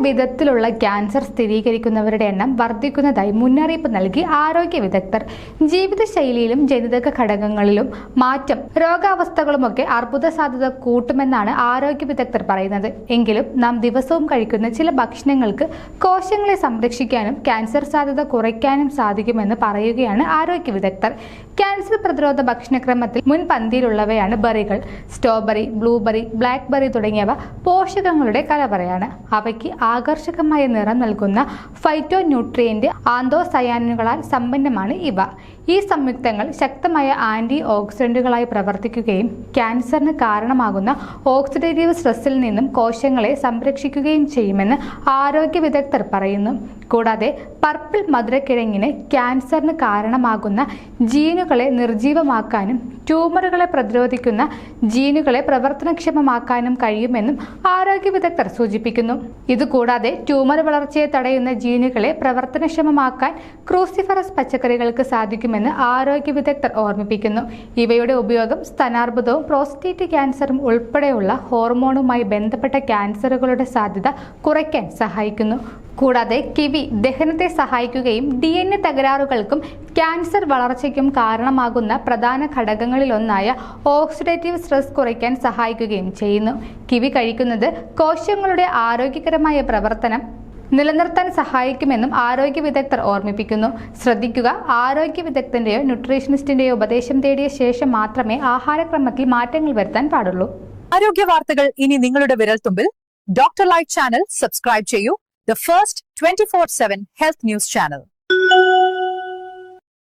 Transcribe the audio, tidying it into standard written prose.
വിധത്തിലുള്ള ക്യാൻസർ സ്ഥിരീകരിക്കുന്നവരുടെ എണ്ണം വർദ്ധിക്കുന്നതായി മുന്നറിയിപ്പ് നൽകി ആരോഗ്യ വിദഗ്ധർ. ജീവിതശൈലിയിലും ജനിതക ഘടകങ്ങളിലും മാറ്റം രോഗാവസ്ഥകളുമൊക്കെ അർബുദ സാധ്യത കൂട്ടുമെന്നാണ് ആരോഗ്യ വിദഗ്ധർ പറയുന്നത്. എങ്കിലും നാം ദിവസവും കഴിക്കുന്ന ചില ഭക്ഷണങ്ങൾക്ക് കോശങ്ങളെ സംരക്ഷിക്കാനും ക്യാൻസർ സാധ്യത കുറയ്ക്കാനും സാധിക്കുമെന്ന് പറയുകയാണ് ആരോഗ്യ വിദഗ്ധർ. ക്യാൻസർ പ്രതിരോധ ഭക്ഷണക്രമത്തിൽ മുൻപന്തിയിലുള്ളവയാണ് ബെറികൾ. സ്ട്രോബെറി, ബ്ലൂബെറി, ബ്ലാക്ക്ബെറി തുടങ്ങിയവ പോഷകങ്ങളുടെ കലവറയാണ്. അവയ്ക്ക് ആകർഷകമായ നിറം നൽകുന്ന ഫൈറ്റോ ന്യൂട്രിയന്റ് ആന്തോസയാനുകളാൽ സമ്പന്നമാണ് ഇവ. ഈ സംയുക്തങ്ങൾ ശക്തമായ ആന്റി ഓക്സിഡന്റുകളായി പ്രവർത്തിക്കുകയും ക്യാൻസറിന് കാരണമാകുന്ന ഓക്സിഡേറ്റീവ് സ്ട്രെസ്സിൽ നിന്നും കോശങ്ങളെ സംരക്ഷിക്കുകയും ചെയ്യുമെന്ന് ആരോഗ്യ വിദഗ്ധർ പറയുന്നു. കൂടാതെ പർപ്പിൾ മധുരക്കിഴങ്ങിന് ക്യാൻസറിന് കാരണമാകുന്ന ജീനുകളെ നിർജീവമാക്കാനും ട്യൂമറുകളെ പ്രതിരോധിക്കുന്ന ജീനുകളെ പ്രവർത്തനക്ഷമമാക്കാനും കഴിയുമെന്നും ആരോഗ്യ വിദഗ്ധർ സൂചിപ്പിക്കുന്നു. ഇതുകൂടാതെ ട്യൂമർ വളർച്ചയെ തടയുന്ന ജീനുകളെ പ്രവർത്തനക്ഷമമാക്കാൻ ക്രൂസിഫറസ് പച്ചക്കറികൾക്ക് സാധിക്കുമെന്ന് ആരോഗ്യ വിദഗ്ധർ ഓർമ്മിപ്പിക്കുന്നു. ഇവയുടെ ഉപയോഗം സ്തനാർബുദവും പ്രോസ്റ്റേറ്റ് ക്യാൻസറും ഉൾപ്പെടെയുള്ള ഹോർമോണുമായി ബന്ധപ്പെട്ട ക്യാൻസറുകളുടെ സാധ്യത കുറയ്ക്കാൻ സഹായിക്കുന്നു. കൂടാതെ കിവി ദഹനത്തെ സഹായിക്കുകയും DNA തകരാറുകൾക്കും ക്യാൻസർ വളർച്ചയ്ക്കും കാരണമാകുന്ന പ്രധാന ഘടകങ്ങളിലൊന്നായ ഓക്സിഡേറ്റീവ് സ്ട്രെസ് കുറയ്ക്കാൻ സഹായിക്കുകയും ചെയ്യുന്നു. കിവി കഴിക്കുന്നത് കോശങ്ങളുടെ ആരോഗ്യകരമായ പ്രവർത്തനം നിലനിർത്താൻ സഹായിക്കുമെന്നും ആരോഗ്യ വിദഗ്ധർ ഓർമ്മിപ്പിക്കുന്നു. ശ്രദ്ധിക്കുക, ആരോഗ്യ വിദഗ്ധന്റെയോ ന്യൂട്രീഷനിസ്റ്റിന്റെയോ ഉപദേശം തേടിയ ശേഷം മാത്രമേ ആഹാരക്രമത്തിൽ മാറ്റങ്ങൾ വരുത്താൻ പാടുള്ളൂ. ആരോഗ്യ വാർത്തകൾ ഇനി നിങ്ങളുടെ വിരൽത്തുമ്പിൽ. ഡോക്ടർ ലൈവ് ചാനൽ സബ്സ്ക്രൈബ് ചെയ്യൂ. The first 24/7 health news channel.